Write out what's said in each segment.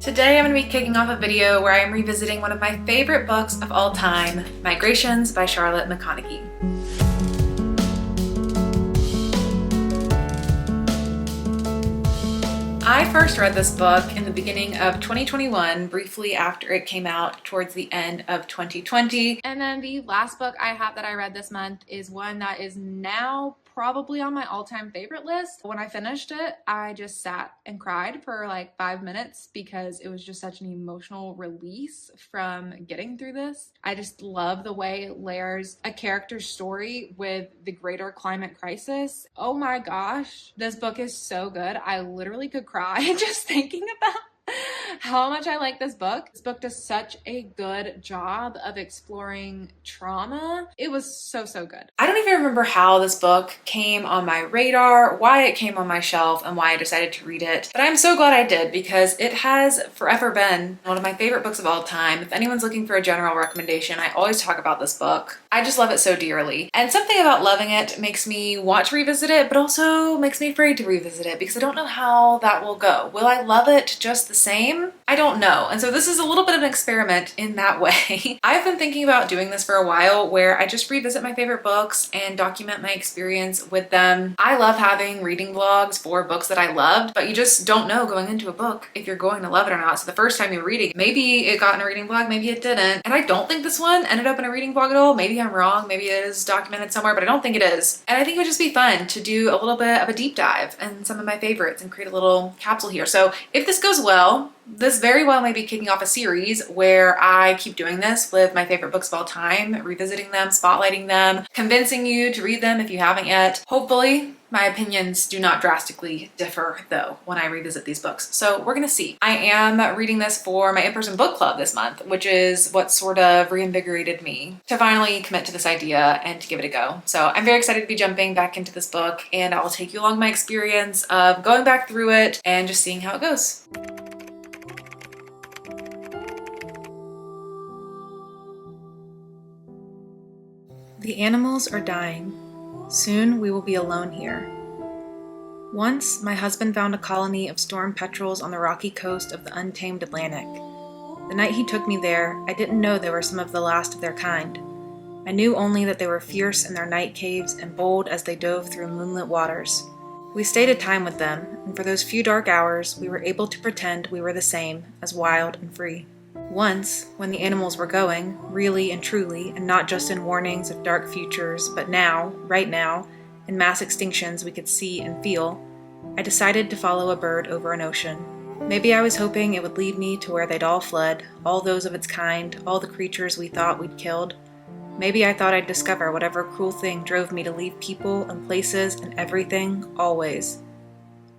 Today I'm going to be kicking off a video where I am revisiting one of my favorite books of all time, Migrations by Charlotte McConaghy. I first read this book in the beginning of 2021, briefly after it came out towards the end of 2020. And then the last book I have that I read this month is one that is now probably on my all-time favorite list. When I finished it, I just sat and cried for like 5 minutes because it was just such an emotional release from getting through this. I just love the way it layers a character's story with the greater climate crisis. Oh my gosh, this book is so good. I literally could cry just thinking about how much I like this book. This book does such a good job of exploring trauma. It was so good. I don't even remember how this book came on my radar, why it came on my shelf, and why I decided to read it. But I'm so glad I did because it has forever been one of my favorite books of all time. If anyone's looking for a general recommendation, I always talk about this book. I just love it so dearly. And something about loving it makes me want to revisit it, but also makes me afraid to revisit it because I don't know how that will go. Will I love it just the same? I don't know. And so this is a little bit of an experiment in that way. I've been thinking about doing this for a while where I just revisit my favorite books and document my experience with them. I love having reading vlogs for books that I loved, but you just don't know going into a book if you're going to love it or not. So the first time you're reading, maybe it got in a reading vlog, maybe it didn't. And I don't think this one ended up in a reading vlog at all. Maybe I'm wrong. Maybe it is documented somewhere, but I don't think it is. And I think it would just be fun to do a little bit of a deep dive in some of my favorites and create a little capsule here. So if this goes well, this very well may be kicking off a series where I keep doing this with my favorite books of all time, revisiting them, spotlighting them, convincing you to read them if you haven't yet. Hopefully, my opinions do not drastically differ though when I revisit these books. So we're gonna see. I am reading this for my in-person book club this month, which is what sort of reinvigorated me to finally commit to this idea and to give it a go. So I'm very excited to be jumping back into this book, and I'll take you along my experience of going back through it and just seeing how it goes. The animals are dying. Soon we will be alone here. Once, my husband found a colony of storm petrels on the rocky coast of the untamed Atlantic. The night he took me there, I didn't know they were some of the last of their kind. I knew only that they were fierce in their night caves and bold as they dove through moonlit waters. We stayed a time with them, and for those few dark hours, we were able to pretend we were the same, as wild and free. Once, when the animals were going, really and truly, and not just in warnings of dark futures, but now, right now, in mass extinctions we could see and feel, I decided to follow a bird over an ocean. Maybe I was hoping it would lead me to where they'd all fled, all those of its kind, all the creatures we thought we'd killed. Maybe I thought I'd discover whatever cruel thing drove me to leave people and places and everything, always.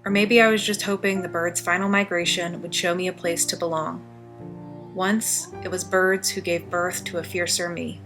Or maybe I was just hoping the bird's final migration would show me a place to belong. Once, it was birds who gave birth to a fiercer me.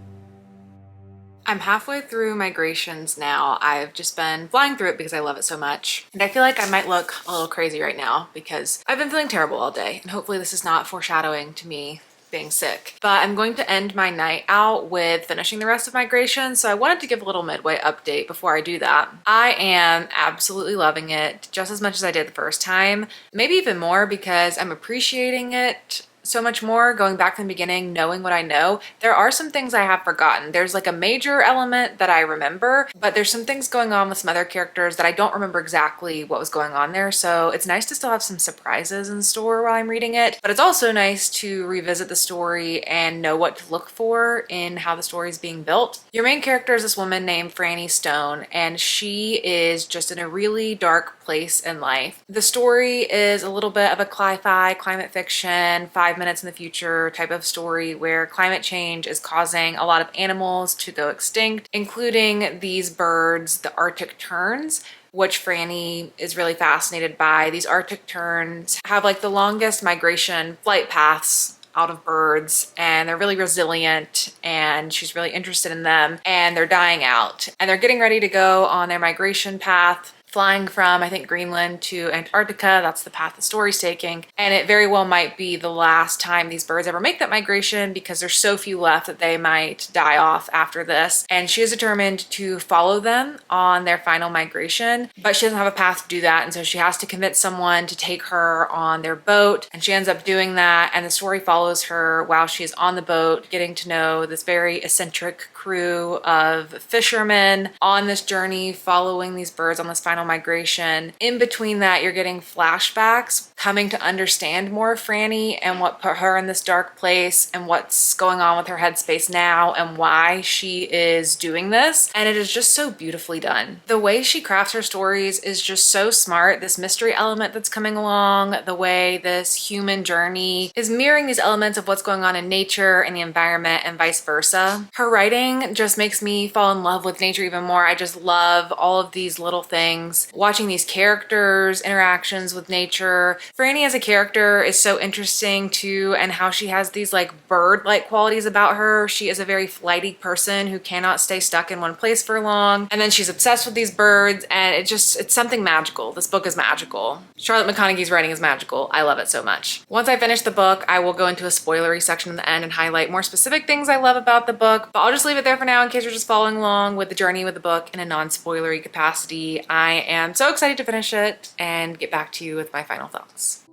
I'm halfway through Migrations now. I've just been flying through it because I love it so much. And I feel like I might look a little crazy right now because I've been feeling terrible all day. And hopefully this is not foreshadowing to me being sick. But I'm going to end my night out with finishing the rest of Migrations, so I wanted to give a little midway update before I do that. I am absolutely loving it just as much as I did the first time, maybe even more because I'm appreciating it so much more going back from the beginning, knowing what I know. There are some things I have forgotten. There's like a major element that I remember, but there's some things going on with some other characters that I don't remember exactly what was going on there. So it's nice to still have some surprises in store while I'm reading it, but it's also nice to revisit the story and know what to look for in how the story is being built. Your main character is this woman named Franny Stone, and she is just in a really dark place in life. The story is a little bit of a cli-fi, climate fiction, 5 minutes in the future type of story where climate change is causing a lot of animals to go extinct, including these birds, the Arctic terns, which Franny is really fascinated by. These Arctic terns have like the longest migration flight paths out of birds, and they're really resilient, and she's really interested in them, and they're dying out, and they're getting ready to go on their migration path flying from, I think, Greenland to Antarctica. That's the path the story's taking. And it very well might be the last time these birds ever make that migration because there's so few left that they might die off after this. And she is determined to follow them on their final migration, but she doesn't have a path to do that. And so she has to convince someone to take her on their boat. And she ends up doing that. And the story follows her while she is on the boat, getting to know this very eccentric crew of fishermen on this journey, following these birds on this final migration. In between that, you're getting flashbacks, coming to understand more of Franny and what put her in this dark place and what's going on with her headspace now and why she is doing this. And it is just so beautifully done. The way she crafts her stories is just so smart. This mystery element that's coming along, the way this human journey is mirroring these elements of what's going on in nature and the environment and vice versa. Her writing just makes me fall in love with nature even more. I just love all of these little things. Watching these characters, interactions with nature. Franny as a character is so interesting too, and how she has these like bird-like qualities about her. She is a very flighty person who cannot stay stuck in one place for long. And then she's obsessed with these birds, and it's something magical. This book is magical. Charlotte McConaghy's writing is magical. I love it so much. Once I finish the book, I will go into a spoilery section in the end and highlight more specific things I love about the book, but I'll just leave it there for now in case you're just following along with the journey with the book in a non-spoilery capacity. I am so excited to finish it and get back to you with my final thoughts.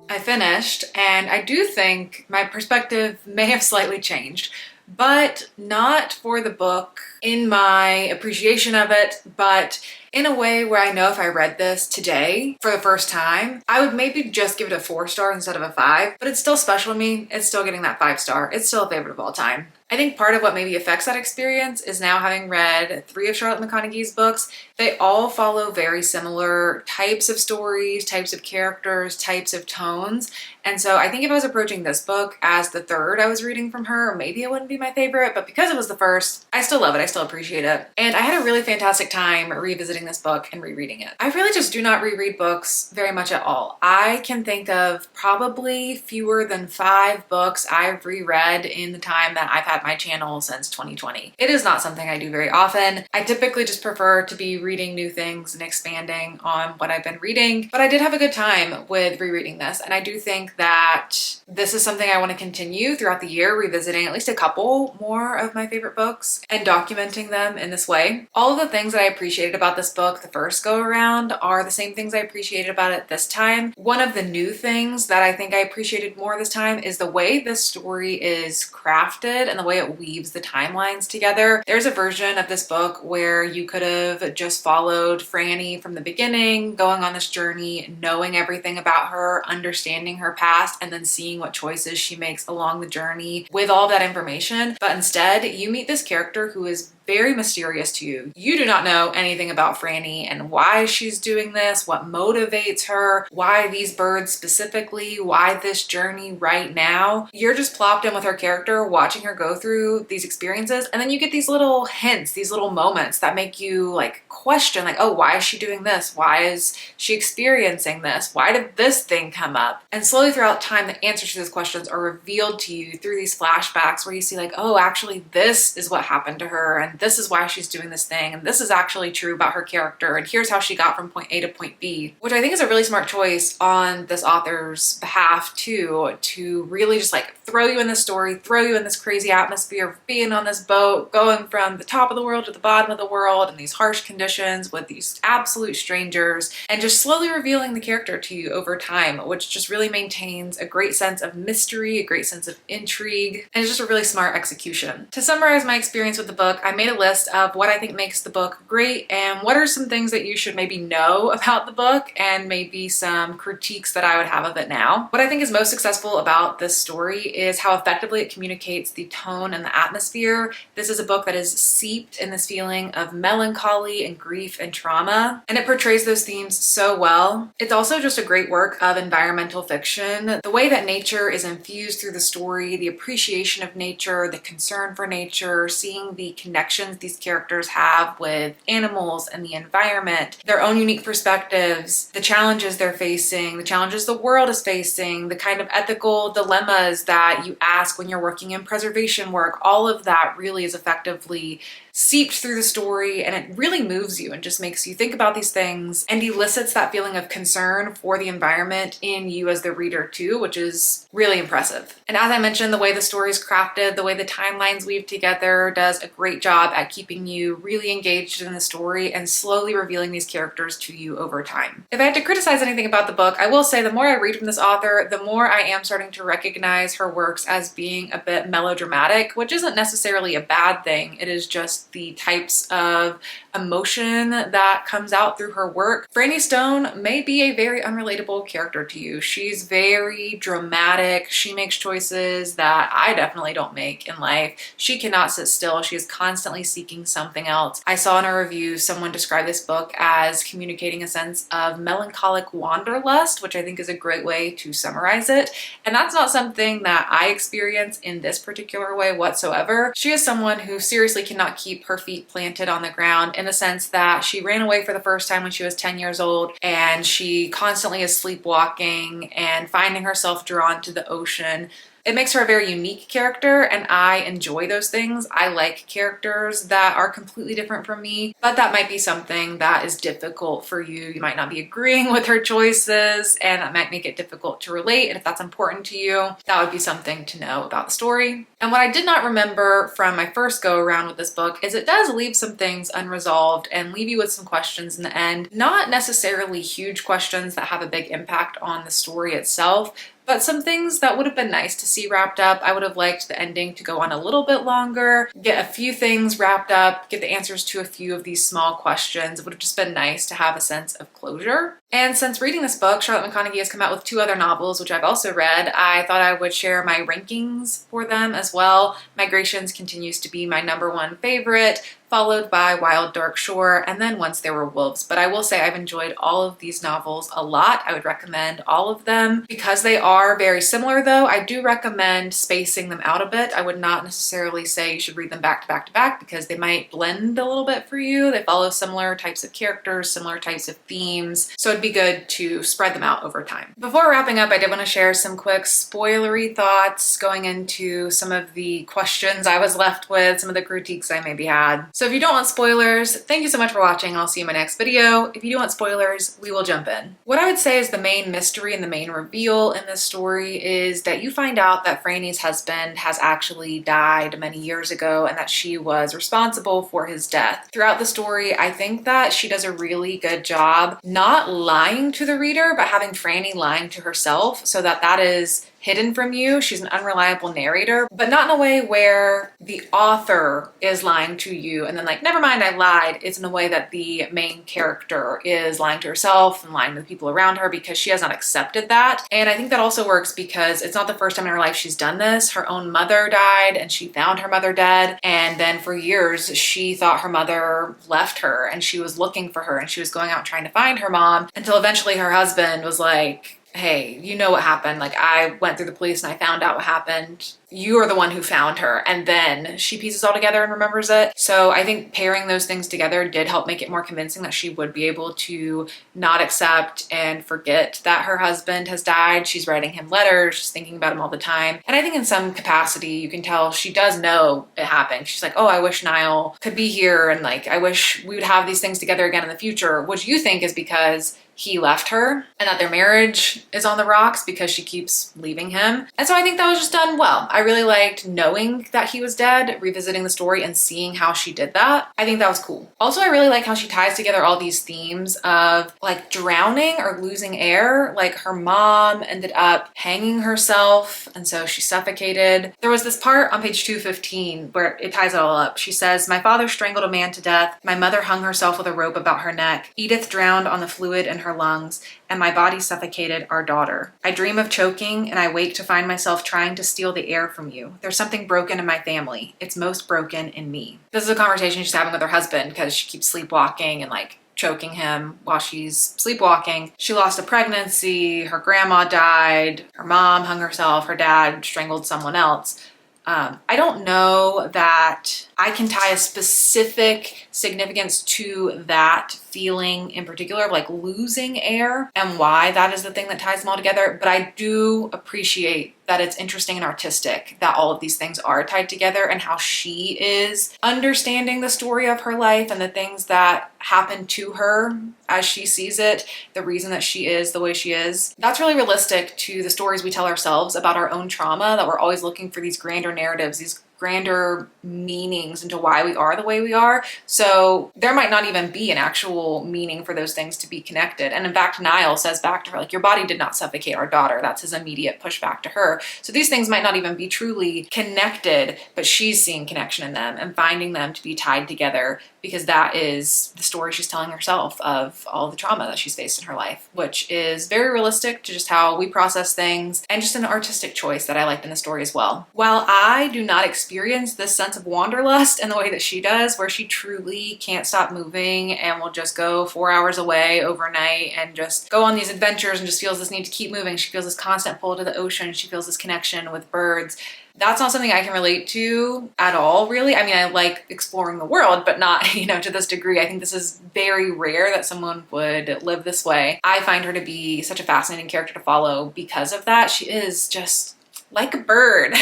I finished, and I do think my perspective may have slightly changed, but not for the book in my appreciation of it, but in a way where I know if I read this today for the first time, I would maybe just give it a 4-star instead of a 5, but it's still special to me. It's still getting that 5-star. It's still a favorite of all time. I think part of what maybe affects that experience is now having read 3 of Charlotte McConaghy's books, they all follow very similar types of stories, types of characters, types of tones. And so I think if I was approaching this book as the 3rd I was reading from her, maybe it wouldn't be my favorite, but because it was the 1st, I still love it. I still appreciate it. And I had a really fantastic time revisiting this book and rereading it. I really just do not reread books very much at all. I can think of probably fewer than 5 books I've reread in the time that I've had my channel since 2020. It is not something I do very often. I typically just prefer to be reading new things and expanding on what I've been reading, but I did have a good time with rereading this, and I do think that this is something I want to continue throughout the year, revisiting at least a couple more of my favorite books and documenting them in this way. All of the things that I appreciated about this book the first go around are the same things I appreciated about it this time. One of the new things that I think I appreciated more this time is the way this story is crafted and the way it weaves the timelines together. There's a version of this book where you could have just followed Franny from the beginning, going on this journey, knowing everything about her, understanding her past, and then seeing what choices she makes along the journey with all that information. But instead, you meet this character who is very mysterious to you. You do not know anything about Franny and why she's doing this, what motivates her, why these birds specifically, why this journey right now. You're just plopped in with her character, watching her go through these experiences, and then you get these little hints, these little moments that make you like question, like, oh, why is she doing this? Why is she experiencing this? Why did this thing come up? And slowly throughout time, the answers to those questions are revealed to you through these flashbacks where you see like, oh, actually this is what happened to her, and this is why she's doing this thing, and this is actually true about her character, and here's how she got from point A to point B, which I think is a really smart choice on this author's behalf too, to really just like throw you in this story, throw you in this crazy atmosphere of being on this boat, going from the top of the world to the bottom of the world in these harsh conditions with these absolute strangers, and just slowly revealing the character to you over time, which just really maintains a great sense of mystery, a great sense of intrigue, and it's just a really smart execution. To summarize my experience with the book, I made a list of what I think makes the book great and what are some things that you should maybe know about the book and maybe some critiques that I would have of it now. What I think is most successful about this story is how effectively it communicates the tone and the atmosphere. This is a book that is seeped in this feeling of melancholy and grief and trauma, and it portrays those themes so well. It's also just a great work of environmental fiction. The way that nature is infused through the story, the appreciation of nature, the concern for nature, seeing the connections these characters have with animals and the environment, their own unique perspectives, the challenges they're facing, the challenges the world is facing, the kind of ethical dilemmas that you ask when you're working in preservation work, all of that really is effectively seeped through the story, and it really moves you and just makes you think about these things and elicits that feeling of concern for the environment in you as the reader too, which is really impressive. And as I mentioned, the way the story is crafted, the way the timelines weave together does a great job at keeping you really engaged in the story and slowly revealing these characters to you over time. If I had to criticize anything about the book, I will say the more I read from this author, the more I am starting to recognize her works as being a bit melodramatic, which isn't necessarily a bad thing. It is just the types of emotion that comes out through her work. Franny Stone may be a very unrelatable character to you. She's very dramatic. She makes choices that I definitely don't make in life. She cannot sit still. She is constantly seeking something else. I saw in a review someone describe this book as communicating a sense of melancholic wanderlust, which I think is a great way to summarize it. And that's not something that I experience in this particular way whatsoever. She is someone who seriously cannot keep her feet planted on the ground, in the sense that she ran away for the first time when she was 10 years old, and she constantly is sleepwalking and finding herself drawn to the ocean. It makes her a very unique character, and I enjoy those things. I like characters that are completely different from me, but that might be something that is difficult for you. You might not be agreeing with her choices, and that might make it difficult to relate. And if that's important to you, that would be something to know about the story. And what I did not remember from my first go around with this book is it does leave some things unresolved and leave you with some questions in the end. Not necessarily huge questions that have a big impact on the story itself, but some things that would have been nice to see wrapped up. I would have liked the ending to go on a little bit longer, get a few things wrapped up, get the answers to a few of these small questions. It would have just been nice to have a sense of closure. And since reading this book, Charlotte McConaghy has come out with 2 other novels, which I've also read. I thought I would share my rankings for them as well. Migrations continues to be my #1 favorite, followed by Wild Dark Shore, and then Once There Were Wolves. But I will say I've enjoyed all of these novels a lot. I would recommend all of them. Because they are very similar though, I do recommend spacing them out a bit. I would not necessarily say you should read them back to back to back because they might blend a little bit for you. They follow similar types of characters, similar types of themes, so it'd be good to spread them out over time. Before wrapping up, I did want to share some quick spoilery thoughts going into some of the questions I was left with, some of the critiques I maybe had. So if you don't want spoilers, thank you so much for watching. I'll see you in my next video. If you do want spoilers, we will jump in. What I would say is the main mystery and the main reveal in this story is that you find out that Franny's husband has actually died many years ago and that she was responsible for his death. Throughout the story, I think that she does a really good job not lying to the reader, but having Franny lying to herself so that that is hidden from you. She's an unreliable narrator, but not in a way where the author is lying to you and then like, never mind, I lied. It's in a way that the main character is lying to herself and lying to the people around her because she has not accepted that. And I think that also works because it's not the first time in her life she's done this. Her own mother died and she found her mother dead. And then for years, she thought her mother left her and she was looking for her and she was going out trying to find her mom until eventually her husband was like, hey, you know what happened. Like, I went through the police and I found out what happened. You are the one who found her. And then she pieces all together and remembers it. So I think pairing those things together did help make it more convincing that she would be able to not accept and forget that her husband has died. She's writing him letters, she's thinking about him all the time. And I think in some capacity, you can tell she does know it happened. She's like, oh, I wish Niall could be here. And like, I wish we would have these things together again in the future, which you think is because he left her and that their marriage is on the rocks because she keeps leaving him. And so I think that was just done well. I really liked knowing that he was dead, revisiting the story and seeing how she did that. I think that was cool. Also, I really like how she ties together all these themes of like drowning or losing air. Like her mom ended up hanging herself and so she suffocated. There was this part on page 215 where it ties it all up. She says, my father strangled a man to death. My mother hung herself with a rope about her neck. Edith drowned on the fluid in her lungs, and my body suffocated our daughter. I dream of choking, and I wake to find myself trying to steal the air from you. There's something broken in my family. It's most broken in me. This is a conversation she's having with her husband because she keeps sleepwalking and like choking him while she's sleepwalking. She lost a pregnancy, her grandma died, her mom hung herself, her dad strangled someone else. I don't know that I can tie a specific significance to that feeling in particular of like losing air and why that is the thing that ties them all together. But I do appreciate that it's interesting and artistic that all of these things are tied together, and how she is understanding the story of her life and the things that happen to her as she sees it, the reason that she is the way she is. That's really realistic to the stories we tell ourselves about our own trauma, that we're always looking for these grander narratives, these grander meanings into why we are the way we are. So there might not even be an actual meaning for those things to be connected. And in fact, Niall says back to her, like, your body did not suffocate our daughter. That's his immediate pushback to her. So these things might not even be truly connected, but she's seeing connection in them and finding them to be tied together, because that is the story she's telling herself of all the trauma that she's faced in her life, which is very realistic to just how we process things, and just an artistic choice that I liked in the story as well. While I do not experience this sense of wanderlust in the way that she does, where she truly can't stop moving and will just go 4 hours away overnight and just go on these adventures and just feels this need to keep moving. She feels this constant pull to the ocean. She feels this connection with birds. That's not something I can relate to at all, really. I mean, I like exploring the world, but not, to this degree. I think this is very rare that someone would live this way. I find her to be such a fascinating character to follow because of that. She is just like a bird.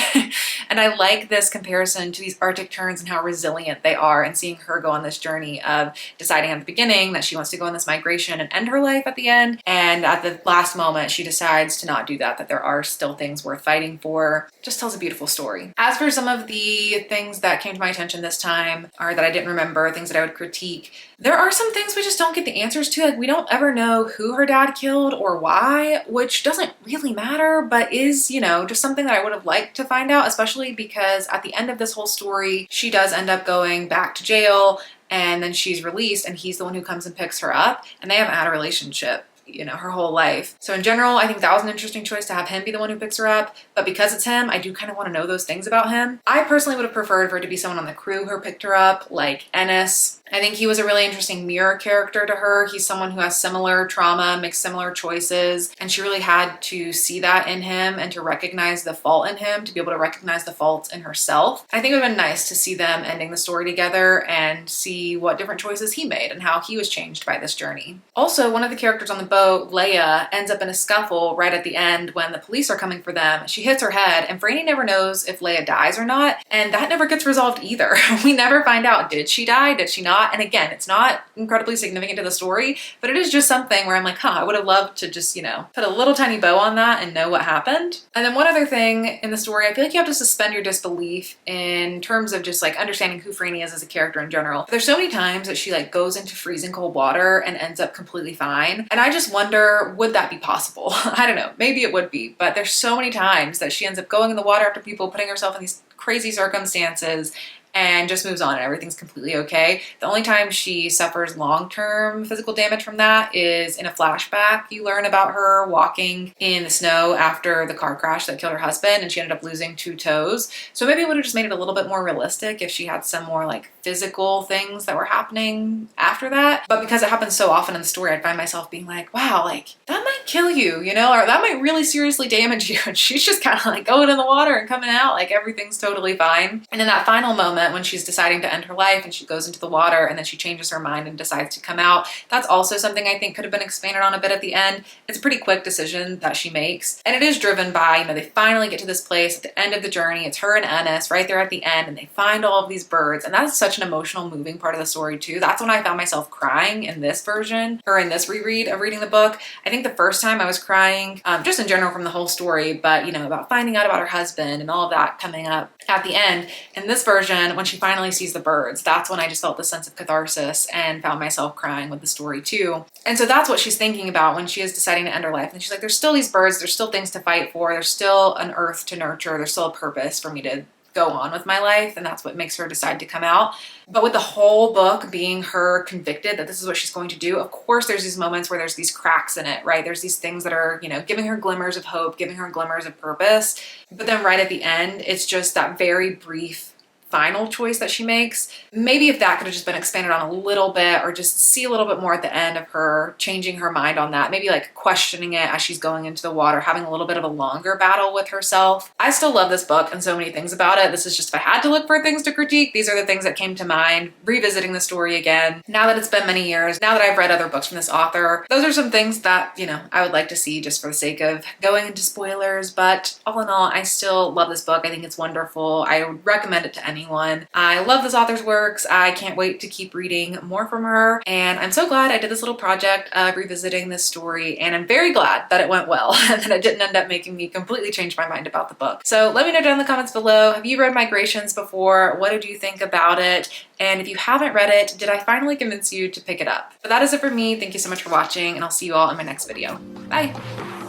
And I like this comparison to these Arctic terns and how resilient they are, and seeing her go on this journey of deciding at the beginning that she wants to go on this migration and end her life at the end. And at the last moment, she decides to not do that, that there are still things worth fighting for. Just tells a beautiful story. As for some of the things that came to my attention this time, or that I didn't remember, things that I would critique, there are some things we just don't get the answers to. Like, we don't ever know who her dad killed or why, which doesn't really matter, but is, just something that I would have liked to find out, especially because at the end of this whole story, she does end up going back to jail, and then she's released, and he's the one who comes and picks her up, and they haven't had a relationship her whole life. So in general, I think that was an interesting choice to have him be the one who picks her up. But because it's him, I do kind of want to know those things about him. I personally would have preferred for it to be someone on the crew who picked her up, like Ennis. I think he was a really interesting mirror character to her. He's someone who has similar trauma, makes similar choices, and she really had to see that in him and to recognize the fault in him, to be able to recognize the fault in herself. I think it would have been nice to see them ending the story together and see what different choices he made and how he was changed by this journey. Also, one of the characters on the boat, Leia, ends up in a scuffle right at the end when the police are coming for them. She hits her head, and Franny never knows if Leia dies or not, and that never gets resolved either. We never find out, did she die? Did she not? And again, it's not incredibly significant to the story, but it is just something where I'm like, I would have loved to just, put a little tiny bow on that and know what happened. And then one other thing in the story, I feel like you have to suspend your disbelief in terms of just like understanding who Franny is as a character in general. There's so many times that she like goes into freezing cold water and ends up completely fine. And I just wonder, would that be possible? I don't know, maybe it would be, but there's so many times that she ends up going in the water after people, putting herself in these crazy circumstances, and just moves on and everything's completely okay. The only time she suffers long-term physical damage from that is in a flashback. You learn about her walking in the snow after the car crash that killed her husband, and she ended up losing 2 toes. So maybe it would have just made it a little bit more realistic if she had some more like physical things that were happening after that. But because it happens so often in the story, I'd find myself being like, wow, like that might kill you, or that might really seriously damage you. And she's just kind of like going in the water and coming out like everything's totally fine. And in that final moment when she's deciding to end her life and she goes into the water and then she changes her mind and decides to come out, that's also something I think could have been expanded on a bit at the end. It's a pretty quick decision that she makes, and it is driven by, they finally get to this place at the end of the journey. It's her and Ennis right there at the end, and they find all of these birds, and that's such an emotional, moving part of the story too. That's when I found myself crying in this version, or in this reread of reading the book. I think the first time I was crying, just in general from the whole story, but about finding out about her husband and all of that coming up at the end. In this version, when she finally sees the birds, that's when I just felt this sense of catharsis and found myself crying with the story too. And so that's what she's thinking about when she is deciding to end her life. And she's like, there's still these birds, there's still things to fight for, there's still an earth to nurture, there's still a purpose for me to go on with my life, and that's what makes her decide to come out. But with the whole book being her convicted that this is what she's going to do, of course there's these moments where there's these cracks in it, right? There's these things that are, giving her glimmers of hope, giving her glimmers of purpose. But then right at the end, it's just that very brief final choice that she makes. Maybe if that could have just been expanded on a little bit, or just see a little bit more at the end of her changing her mind on that, maybe like questioning it as she's going into the water, having a little bit of a longer battle with herself. I still love this book and so many things about it. This is just, if I had to look for things to critique, these are the things that came to mind. Revisiting the story again, now that it's been many years, now that I've read other books from this author, those are some things that, you know, I would like to see just for the sake of going into spoilers. But all in all, I still love this book. I think it's wonderful. I would recommend it to anyone. I love this author's works. I can't wait to keep reading more from her. And I'm so glad I did this little project of revisiting this story. And I'm very glad that it went well and that it didn't end up making me completely change my mind about the book. So let me know down in the comments below. Have you read Migrations before? What did you think about it? And if you haven't read it, did I finally convince you to pick it up? But that is it for me. Thank you so much for watching, and I'll see you all in my next video. Bye.